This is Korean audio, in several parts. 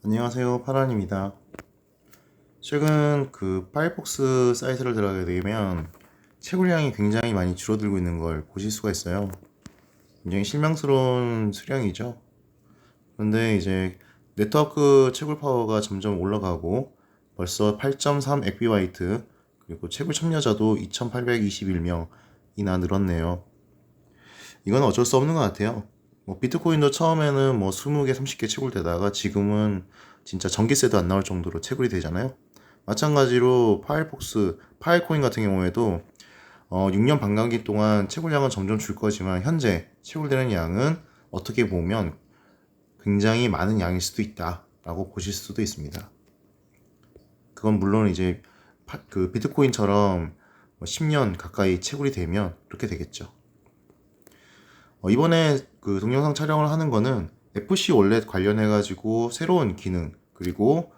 안녕하세요, 파란입니다. 최근 파이폭스 사이트를 들어가게 되면 채굴량이 굉장히 많이 줄어들고 있는 걸 보실 수가 있어요. 굉장히 실망스러운 수량이죠. 그런데 이제 네트워크 채굴 파워가 점점 올라가고 벌써 8.3 엑비바이트, 그리고 채굴 참여자도 2821명이나 늘었네요. 이건 어쩔 수 없는 것 같아요. 비트코인도 처음에는 20개, 30개 채굴되다가 지금은 진짜 전기세도 안 나올 정도로 채굴이 되잖아요. 마찬가지로 파일폭스, 파일코인 같은 경우에도 6년 반감기 동안 채굴량은 점점 줄 거지만 현재 채굴되는 양은 어떻게 보면 굉장히 많은 양일 수도 있다라고 보실 수도 있습니다. 그건 물론 이제 비트코인처럼 10년 가까이 채굴이 되면 그렇게 되겠죠. 이번에 동영상 촬영을 하는 거는 FC 월렛 관련해가지고 새로운 기능, 그리고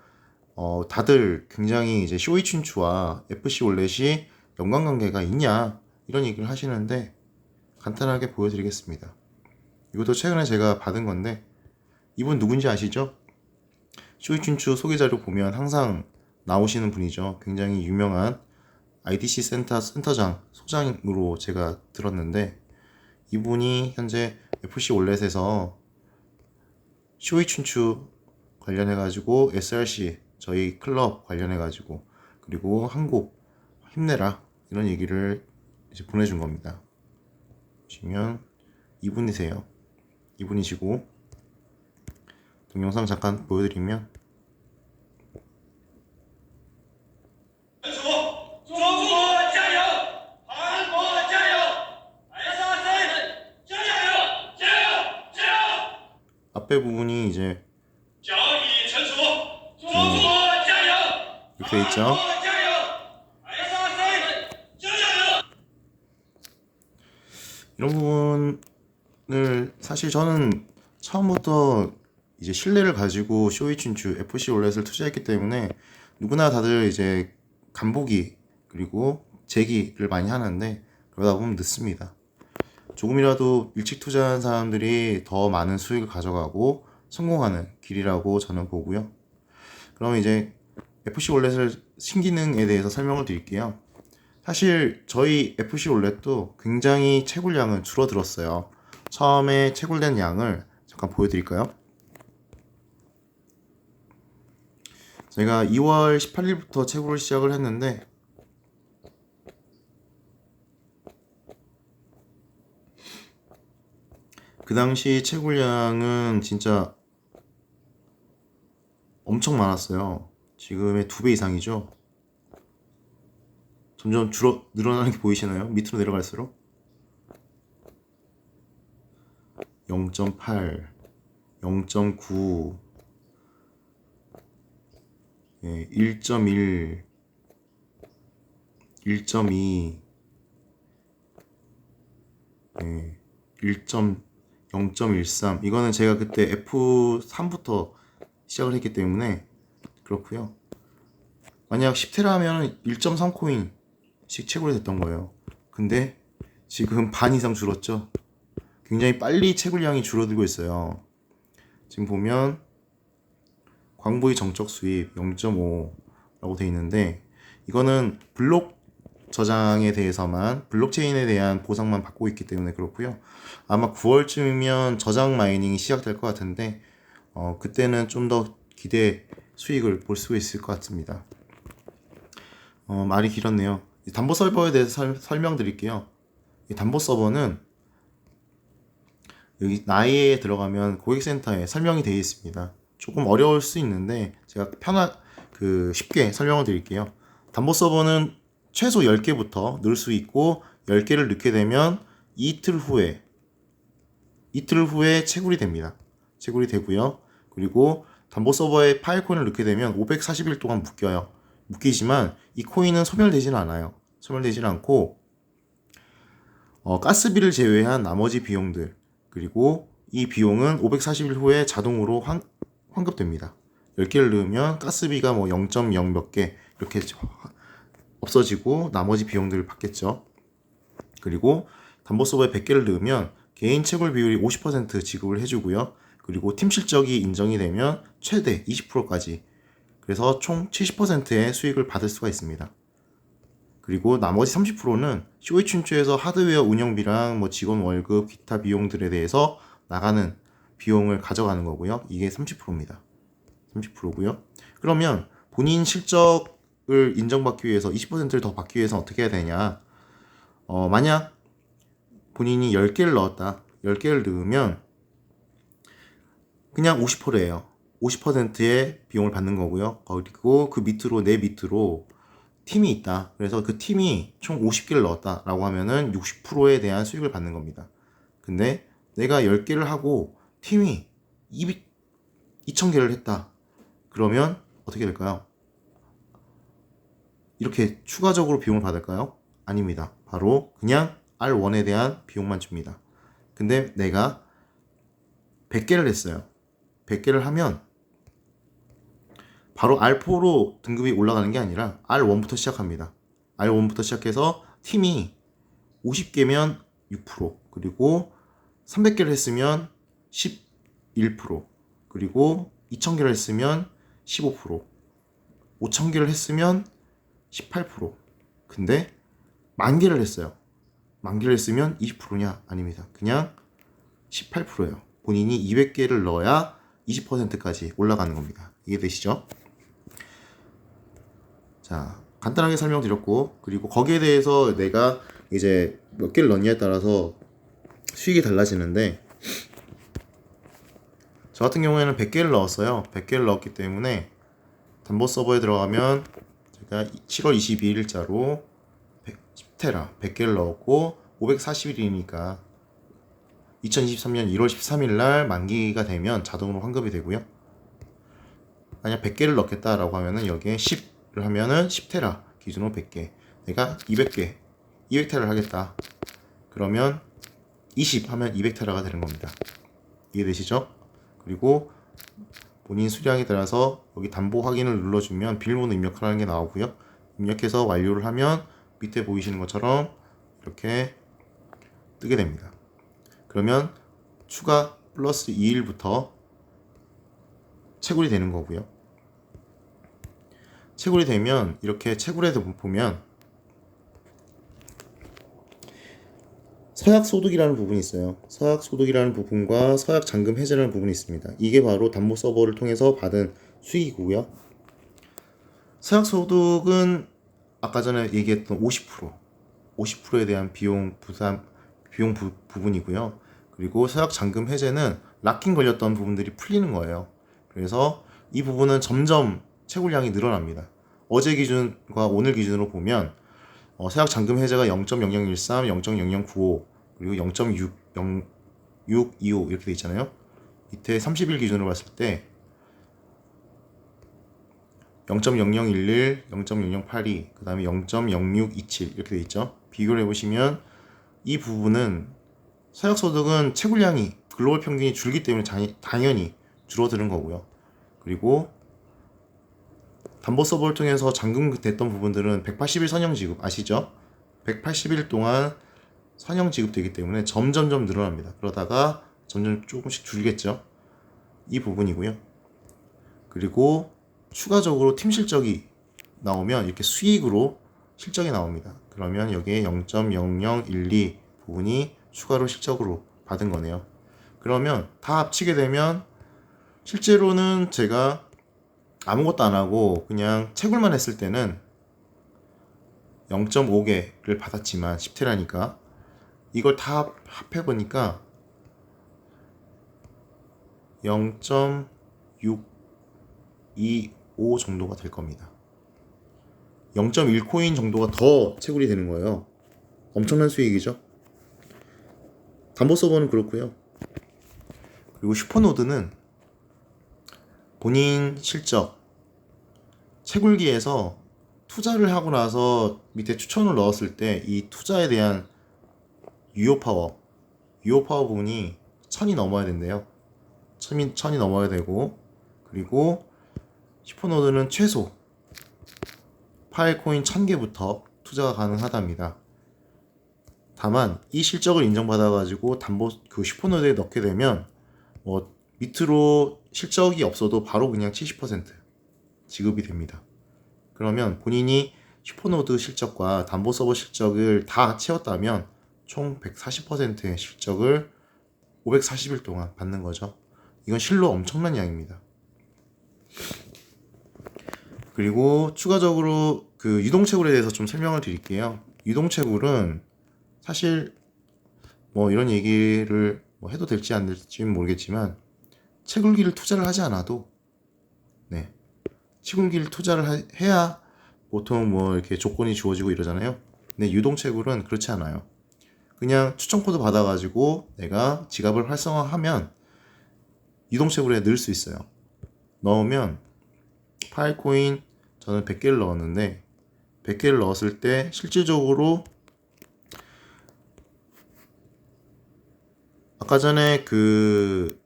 다들 굉장히 이제 쇼이춘추와 FC 월렛이 연관관계가 있냐 이런 얘기를 하시는데 간단하게 보여드리겠습니다. 이것도 최근에 제가 받은 건데 이분 누군지 아시죠? 쇼이춘추 소개자료 보면 항상 나오시는 분이죠. 굉장히 유명한 IDC 센터장 소장으로 제가 들었는데 이분이 현재 FC 월렛에서 쇼이춘추 관련해가지고 SRC 저희 클럽 관련해가지고 그리고 한국 힘내라 이런 얘기를 이제 보내준 겁니다. 보시면 이분이세요. 이분이시고 동영상 잠깐 보여드리면 앞에 부분이 이제 이렇게 돼 있죠. 이런 부분을 사실 저는 처음부터 이제 신뢰를 가지고 쇼이춘추 FC 월렛을 투자했기 때문에 누구나 다들 이제 간보기 그리고 재기를 많이 하는데 그러다 보면 늦습니다. 조금이라도 일찍 투자한 사람들이 더 많은 수익을 가져가고 성공하는 길이라고 저는 보고요. 그럼 이제 FC 월렛을 신기능에 대해서 설명을 드릴게요. 사실 저희 FC 월렛도 굉장히 채굴량은 줄어들었어요. 처음에 채굴된 양을 잠깐 보여드릴까요? 제가 2월 18일부터 채굴을 시작을 했는데 그 당시 채굴량은 진짜 엄청 많았어요. 지금의 2배 이상이죠. 점점 늘어나는 게 보이시나요? 밑으로 내려갈수록 0.8, 0.9, 1.1, 1.2, 0.13. 이거는 제가 그때 F3부터 시작을 했기 때문에 그렇고요. 만약 10테라 하면 1.3코인씩 채굴이 됐던 거예요. 근데 지금 반 이상 줄었죠. 굉장히 빨리 채굴량이 줄어들고 있어요. 지금 보면 광부의 정적 수입 0.5라고 되어 있는데 이거는 블록 저장에 대해서만 블록체인에 대한 보상만 받고 있기 때문에 그렇고요. 아마 9월쯤이면 저장 마이닝이 시작될 것 같은데 그때는 좀 더 기대 수익을 볼 수 있을 것 같습니다. 말이 길었네요. 담보 서버에 대해서 설명드릴게요. 이 담보 서버는 여기 나이에 들어가면 고객센터에 설명이 되어 있습니다. 조금 어려울 수 있는데 제가 쉽게 설명을 드릴게요. 담보 서버는 최소 10개부터 넣을 수 있고 10개를 넣게 되면 이틀 후에 채굴이 됩니다. 채굴이 되고요. 그리고 담보 서버에 파일코인을 넣게 되면 540일 동안 묶이지만 이 코인은 소멸되지는 않아요. 소멸되지는 않고 가스비를 제외한 나머지 비용들 그리고 이 비용은 540일 후에 자동으로 환급됩니다. 10개를 넣으면 가스비가 0.0 몇 개 이렇게 없어지고 나머지 비용들을 받겠죠. 그리고 담보 서버에 100개를 넣으면 개인 채굴 비율이 50% 지급을 해주고요. 그리고 팀 실적이 인정이 되면 최대 20%까지, 그래서 총 70%의 수익을 받을 수가 있습니다. 그리고 나머지 30%는 COE 춘추에서 하드웨어 운영비랑 뭐 직원 월급, 기타 비용들에 대해서 나가는 비용을 가져가는 거고요. 이게 30%입니다. 30%고요. 그러면 본인 실적을 인정받기 위해서 20%를 더 받기 위해서 어떻게 해야 되냐? 만약 본인이 10개를 넣었다. 10개를 넣으면 그냥 50%예요. 50%의 비용을 받는 거고요. 그리고 그 밑으로, 내 밑으로 팀이 있다. 그래서 그 팀이 총 50개를 넣었다라고 하면은 60%에 대한 수익을 받는 겁니다. 근데 내가 10개를 하고 팀이 2,000개를 했다. 그러면 어떻게 될까요? 이렇게 추가적으로 비용을 받을까요? 아닙니다. 바로 그냥 R1에 대한 비용만 줍니다. 근데 내가 100개를 했어요. 100개를 하면 바로 R4로 등급이 올라가는 게 아니라 R1부터 시작합니다. R1부터 시작해서 팀이 50개면 6%, 그리고 300개를 했으면 11%, 그리고 2000개를 했으면 15%, 5000개를 했으면 18%. 근데 10,000개를 했어요. 10,000개를 했으면 20%냐? 아닙니다. 그냥 18%예요. 본인이 200개를 넣어야 20%까지 올라가는 겁니다. 이해되시죠? 자, 간단하게 설명드렸고, 그리고 거기에 대해서 내가 이제 몇 개를 넣느냐에 따라서 수익이 달라지는데, 저 같은 경우에는 100개를 넣었어요. 100개를 넣었기 때문에 담보 서버에 들어가면 제가 7월 22일자로 10테라 100개를 넣었고 540일이니까 2023년 1월 13일 날 만기가 되면 자동으로 환급이 되고요. 만약 100개를 넣겠다라고 하면은 여기에 10을 하면은 10테라 기준으로 100개. 내가 200개, 200테라를 하겠다. 그러면 20 하면 200테라가 되는 겁니다. 이해되시죠? 그리고 본인 수량에 따라서 여기 담보 확인을 눌러주면 비밀번호 입력하라는 게 나오고요. 입력해서 완료를 하면 밑에 보이시는 것처럼 이렇게 뜨게 됩니다. 그러면 추가 플러스 2일부터 채굴이 되는 거고요. 채굴이 되면 이렇게 채굴에 보면 서약소득이라는 부분이 있어요. 서약소득이라는 부분과 서약잔금 해제라는 부분이 있습니다. 이게 바로 담보 서버를 통해서 받은 수익이고요. 서약소득은 아까 전에 얘기했던 50%에 대한 비용 부분이고요. 그리고 서약잔금 해제는 락킹 걸렸던 부분들이 풀리는 거예요. 그래서 이 부분은 점점 채굴량이 늘어납니다. 어제 기준과 오늘 기준으로 보면 서약잔금 해제가 0.0013, 0.0095, 그리고 0.625 이렇게 돼 있잖아요. 밑에 30일 기준으로 봤을 때 0.0011, 0.0082, 그 다음에 0.0627 이렇게 돼 있죠. 비교를 해보시면 이 부분은 서약소득은 채굴량이 글로벌 평균이 줄기 때문에 당연히 줄어드는 거고요. 그리고 담보 서버를 통해서 잔금됐던 부분들은 180일 선형 지급 아시죠? 180일 동안 선형 지급되기 때문에 점점점 늘어납니다. 그러다가 점점 조금씩 줄겠죠. 이 부분이고요. 그리고 추가적으로 팀 실적이 나오면 이렇게 수익으로 실적이 나옵니다. 그러면 여기에 0.0012 부분이 추가로 실적으로 받은 거네요. 그러면 다 합치게 되면 실제로는 제가 아무것도 안 하고 그냥 채굴만 했을 때는 0.5개를 받았지만 10테라니까 이걸 다 합해보니까 0.625 정도가 될 겁니다. 0.1코인 정도가 더 채굴이 되는 거예요. 엄청난 수익이죠. 담보 서버는 그렇고요. 그리고 슈퍼노드는 본인 실적 채굴기에서 투자를 하고 나서 밑에 추천을 넣었을 때 이 투자에 대한 유효 파워 부분이 1000이 넘어야 된대요. 1000이 넘어야 되고, 그리고 슈퍼노드는 최소 파일코인 1000개부터 투자가 가능하답니다. 다만 이 실적을 인정받아 가지고 담보 그 슈퍼노드에 넣게 되면 뭐 밑으로 실적이 없어도 바로 그냥 70% 지급이 됩니다. 그러면 본인이 슈퍼노드 실적과 담보 서버 실적을 다 채웠다면 총 140%의 실적을 540일 동안 받는 거죠. 이건 실로 엄청난 양입니다. 그리고 추가적으로 그 유동채굴에 대해서 좀 설명을 드릴게요. 유동채굴은 사실 뭐 이런 얘기를 뭐 해도 될지 안 될지는 모르겠지만 채굴기를 투자를 하지 않아도 채굴기를 투자를 해야 보통 뭐 이렇게 조건이 주어지고 이러잖아요. 근데 유동채굴은 그렇지 않아요. 그냥 추천코드 받아가지고 내가 지갑을 활성화하면 유동채굴에 넣을 수 있어요. 넣으면 파일코인 저는 100개를 넣었는데 100개를 넣었을 때 실질적으로 아까 전에 그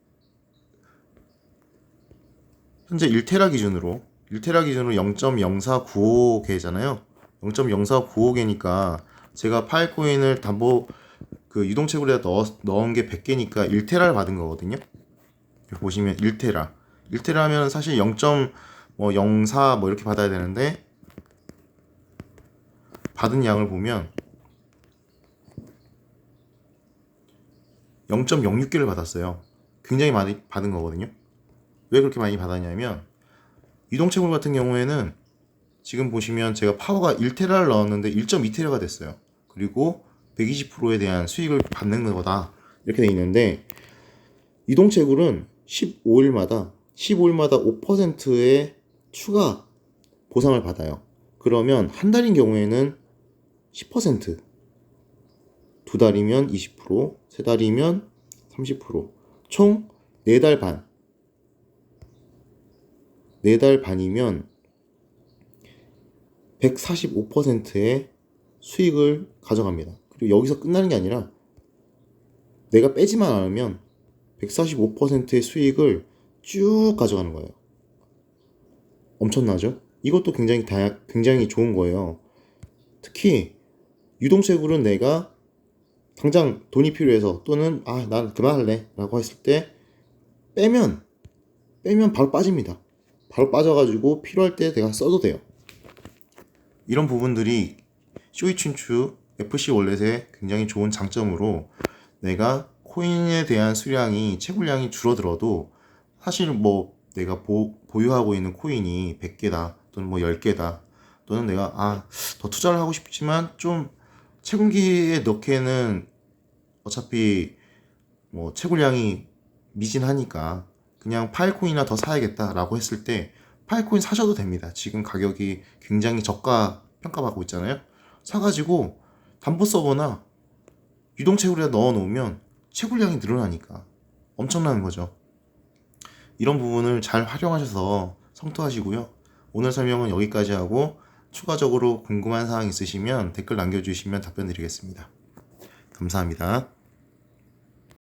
현재 1테라 기준으로 0.0495개잖아요. 0.0495개니까 제가 파일코인을 담보 그 유동채굴에 넣은 게 100개니까 1테라를 받은 거거든요. 보시면 1테라. 1테라면 사실 0.04 뭐 이렇게 받아야 되는데 받은 양을 보면 0.06개를 받았어요. 굉장히 많이 받은 거거든요. 왜 그렇게 많이 받았냐면 유동채굴 같은 경우에는 지금 보시면 제가 파워가 1테라를 넣었는데 1.2테라가 됐어요. 그리고 120%에 대한 수익을 받는 거다 이렇게 돼 있는데 유동채굴은 15일마다 5%의 추가 보상을 받아요. 그러면 한 달인 경우에는 10%, 두 달이면 20%, 세 달이면 30%, 총 4달 반. 4달 반이면 145%의 수익을 가져갑니다. 그리고 여기서 끝나는 게 아니라 내가 빼지만 않으면 145%의 수익을 쭉 가져가는 거예요. 엄청나죠? 이것도 굉장히 좋은 거예요. 특히 유동채굴은 내가 당장 돈이 필요해서 또는 난 그만할래 라고 했을 때 빼면 바로 빠집니다. 바로 빠져가지고 필요할 때 내가 써도 돼요. 이런 부분들이 쇼이춘추 FC 월렛의 굉장히 좋은 장점으로 내가 코인에 대한 수량이 채굴량이 줄어들어도 사실 뭐 내가 보유하고 있는 코인이 100개다 또는 뭐 10개다 또는 내가 더 투자를 하고 싶지만 좀 채굴기에 넣기에는 어차피 뭐 채굴량이 미진하니까 그냥 파일코인이나 더 사야겠다 라고 했을 때 파일코인 사셔도 됩니다. 지금 가격이 굉장히 저가 평가받고 있잖아요. 사가지고 담보 서버나 유동채굴에 넣어 놓으면 채굴량이 늘어나니까 엄청나는 거죠. 이런 부분을 잘 활용하셔서 성투하시고요. 오늘 설명은 여기까지 하고 추가적으로 궁금한 사항 있으시면 댓글 남겨주시면 답변 드리겠습니다. 감사합니다.